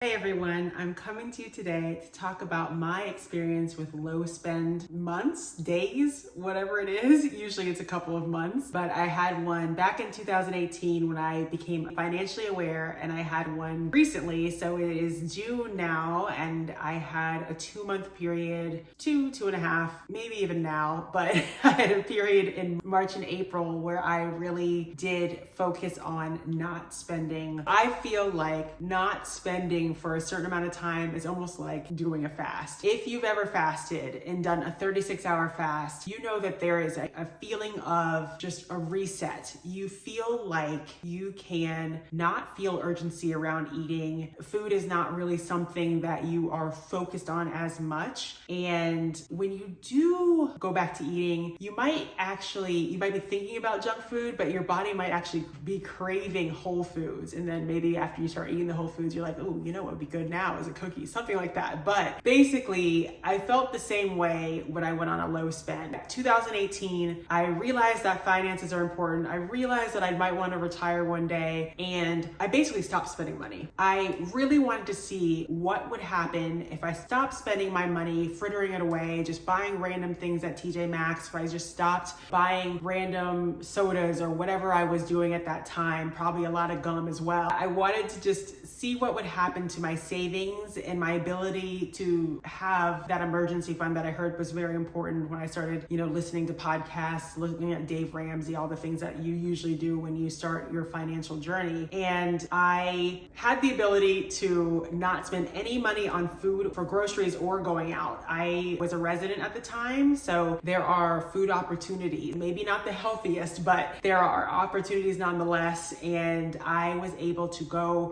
Hey everyone, I'm coming to you today to talk about my experience with low spend months, days, whatever it is. Usually it's a couple of months, but I had one back in 2018 when I became financially aware, and I had one recently. So it is June now, and I had a 2 month period, two and a half, maybe even now, but I had a period in March and April where I really did focus on not spending. I feel like not spending for a certain amount of time is almost like doing a fast. If you've ever fasted and done a 36-hour fast, you know that there is a feeling of just a reset. You feel like you can not feel urgency around eating. Food is not really something that you are focused on as much. And when you do go back to eating, you might be thinking about junk food, but your body might actually be craving whole foods. And then maybe after you start eating the whole foods, you're like, oh, you know what would be good now is a cookie, something like that. But basically, I felt the same way when I went on a low spend. 2018, I realized that finances are important. I realized that I might want to retire one day, and I basically stopped spending money. I really wanted to see what would happen if I stopped spending my money, frittering it away, just buying random things at TJ Maxx, if I just stopped buying random sodas or whatever I was doing at that time, probably a lot of gum as well. I wanted to just see what would happen to my savings and my ability to have that emergency fund that I heard was very important when I started, listening to podcasts, looking at Dave Ramsey, all the things that you usually do when you start your financial journey. And I had the ability to not spend any money on food for groceries or going out. I was a resident at the time, so there are food opportunities, maybe not the healthiest, but there are opportunities nonetheless. And I was able to go,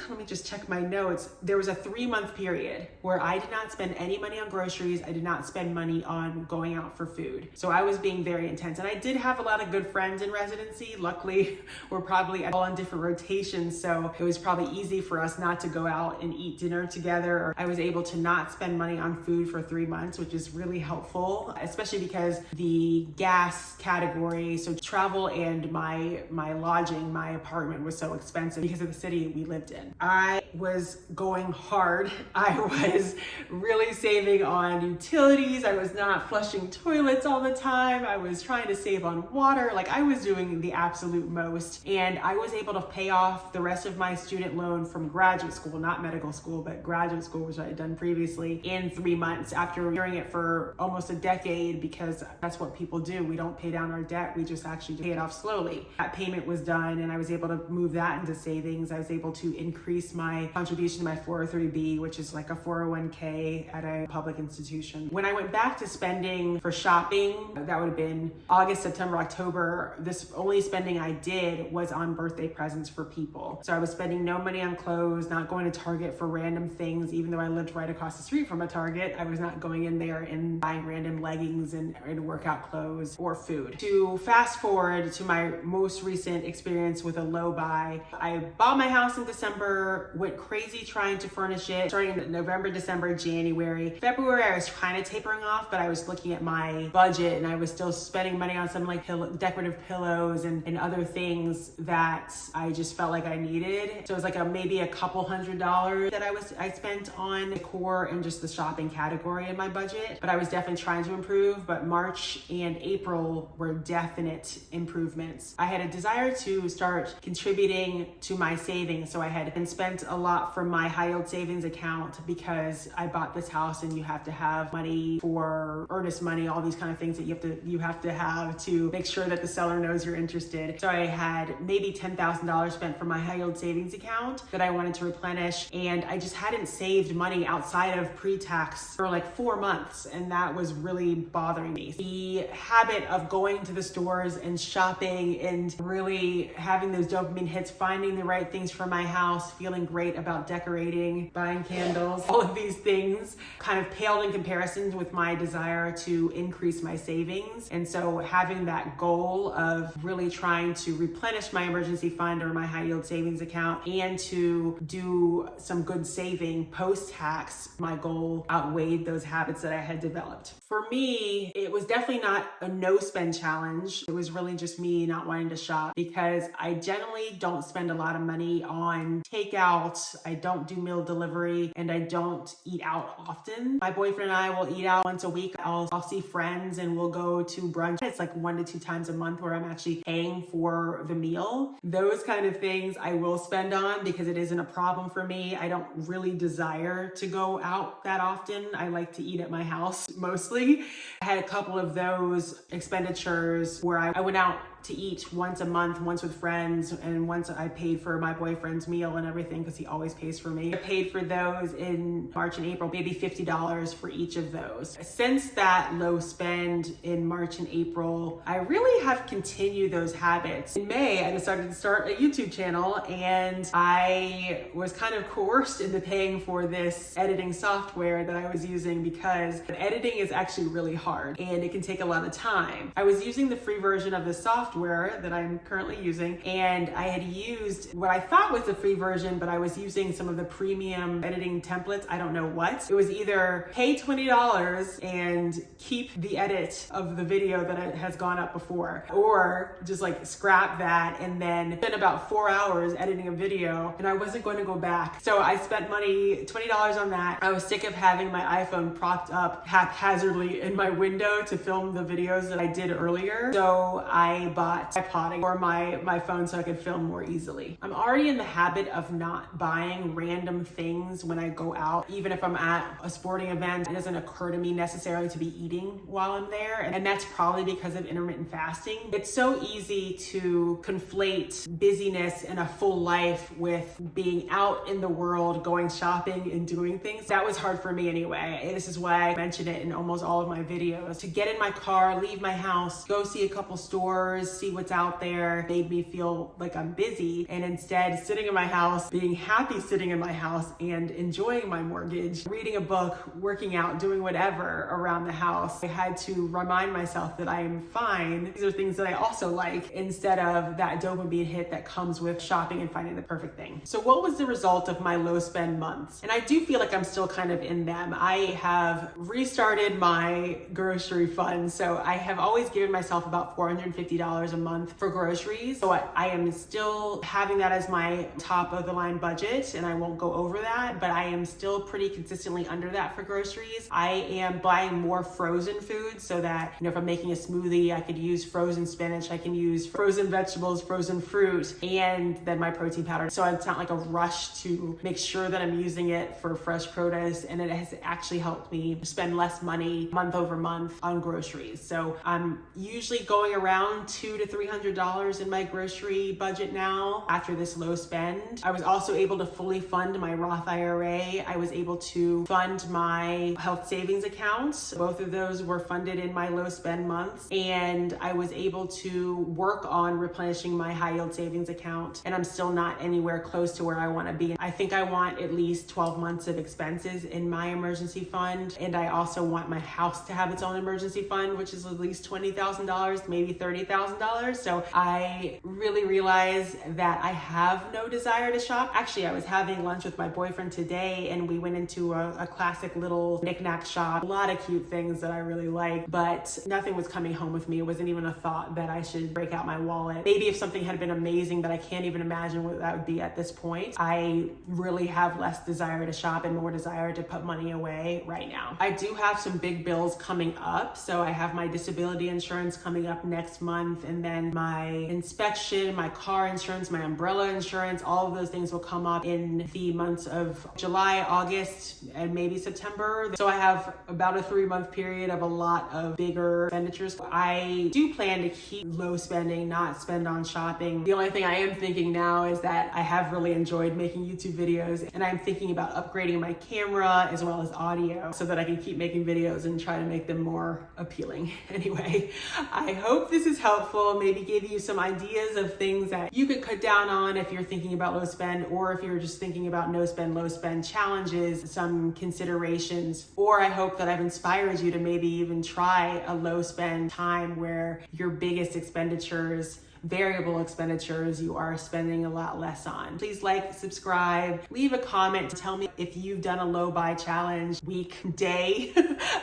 let me just check my notes. There was a 3-month period where I did not spend any money on groceries. I did not spend money on going out for food. So I was being very intense. And I did have a lot of good friends in residency. Luckily, we're probably all on different rotations. So it was probably easy for us not to go out and eat dinner together. I was able to not spend money on food for 3 months, which is really helpful, especially because the gas category, so travel and my lodging, my apartment was so expensive because of the city we lived in. I was going hard. I was really saving on utilities. I was not flushing toilets all the time. I was trying to save on water. Like, I was doing the absolute most. And I was able to pay off the rest of my student loan from graduate school, not medical school, but graduate school, which I had done previously, in 3 months after doing it for almost a decade, because that's what people do. We don't pay down our debt. We just actually pay it off slowly. That payment was done, and I was able to move that into savings. I was able to increase my contribution to my 403B, which is like a 401k at a public institution. When I went back to spending for shopping, that would have been August, September, October. This only spending I did was on birthday presents for people. So I was spending no money on clothes, not going to Target for random things. Even though I lived right across the street from a Target, I was not going in there and buying random leggings and workout clothes or food. To fast forward to my most recent experience with a low buy, I bought my house in December, went crazy trying to furnish it, starting in November, December, January. February, I was kind of tapering off, but I was looking at my budget and I was still spending money on some like decorative pillows and other things that I just felt like I needed. So it was like maybe a couple $100 that I spent on decor and just the shopping category in my budget. But I was definitely trying to improve, but March and April were definite improvements. I had a desire to start contributing to my savings. So I had been spent a lot from my high yield savings account because I bought this house and you have to have money for earnest money, all these kind of things that you have to have to make sure that the seller knows you're interested. So I had maybe $10,000 spent from my high yield savings account that I wanted to replenish, and I just hadn't saved money outside of pre-tax for like 4 months, and that was really bothering me. The habit of going to the stores and shopping and really having those dopamine hits, finding the right things for my house, feeling great about decorating, buying candles, all of these things kind of paled in comparison with my desire to increase my savings. And so having that goal of really trying to replenish my emergency fund or my high yield savings account and to do some good saving post-tax, my goal outweighed those habits that I had developed. For me, it was definitely not a no spend challenge. It was really just me not wanting to shop because I generally don't spend a lot of money on takeout I don't do meal delivery, and I don't eat out often. My boyfriend and I will eat out once a week. I'll see friends and we'll go to brunch. It's like 1 to 2 times a month where I'm actually paying for the meal. Those kind of things I will spend on because it isn't a problem for me. I don't really desire to go out that often. I like to eat at my house mostly. I had a couple of those expenditures where I went out to eat once a month, once with friends, and once I paid for my boyfriend's meal and everything because he always pays for me. I paid for those in March and April, maybe $50 for each of those. Since that low spend in March and April, I really have continued those habits. In May, I decided to start a YouTube channel, and I was kind of coerced into paying for this editing software that I was using because editing is actually really hard and it can take a lot of time. I was using the free version of the software that I'm currently using, and I had used what I thought was the free version, but I was using some of the premium editing templates. I don't know what. It was either pay $20 and keep the edit of the video that has gone up before, or just like scrap that and then spend about 4 hours editing a video, and I wasn't going to go back. So I spent money, $20 on that. I was sick of having my iPhone propped up haphazardly in my window to film the videos that I did earlier. So I bought tripod for my phone so I could film more easily. I'm already in the habit of not buying random things when I go out. Even if I'm at a sporting event, it doesn't occur to me necessarily to be eating while I'm there. And that's probably because of intermittent fasting. It's so easy to conflate busyness and a full life with being out in the world, going shopping and doing things. That was hard for me anyway. This is why I mention it in almost all of my videos. To get in my car, leave my house, go see a couple stores, see what's out there, made me feel like I'm busy. And instead, sitting in my house, being happy sitting in my house and enjoying my mortgage, reading a book, working out, doing whatever around the house, I had to remind myself that I am fine. These are things that I also like, instead of that dopamine hit that comes with shopping and finding the perfect thing. So what was the result of my low spend months? And I do feel like I'm still kind of in them. I have restarted my grocery fund. So I have always given myself about $450 a month for groceries. So I am still having that as my top of the line budget, and I won't go over that, but I am still pretty consistently under that for groceries. I am buying more frozen foods so that, if I'm making a smoothie, I could use frozen spinach, I can use frozen vegetables, frozen fruit, and then my protein powder. So it's not like a rush to make sure that I'm using it for fresh produce, and it has actually helped me spend less money month over month on groceries. So I'm usually going around $200 to $300 in my grocery budget now after this low spend. I was also able to fully fund my Roth IRA. I was able to fund my health savings accounts. Both of those were funded in my low spend months, and I was able to work on replenishing my high yield savings account, and I'm still not anywhere close to where I want to be. I think I want at least 12 months of expenses in my emergency fund, and I also want my house to have its own emergency fund, which is at least $20,000, maybe $30,000. So I really realize that I have no desire to shop. Actually, I was having lunch with my boyfriend today, and we went into a classic little knick-knack shop. A lot of cute things that I really like, but nothing was coming home with me. It wasn't even a thought that I should break out my wallet. Maybe if something had been amazing, but I can't even imagine what that would be at this point. I really have less desire to shop and more desire to put money away right now. I do have some big bills coming up. So I have my disability insurance coming up next month, and then my inspection, my car insurance, my umbrella insurance, all of those things will come up in the months of July, August, and maybe September. So I have about a 3-month period of a lot of bigger expenditures. I do plan to keep low spending, not spend on shopping. The only thing I am thinking now is that I have really enjoyed making YouTube videos, and I'm thinking about upgrading my camera as well as audio so that I can keep making videos and try to make them more appealing. Anyway, I hope this is helpful, maybe give you some ideas of things that you could cut down on if you're thinking about low spend, or if you're just thinking about no spend, low spend challenges, some considerations. Or I hope that I've inspired you to maybe even try a low spend time where your biggest expenditures, variable expenditures, you are spending a lot less on. Please like, subscribe, leave a comment to tell me if you've done a low buy challenge week, day.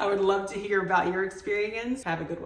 I would love to hear about your experience. Have a good one.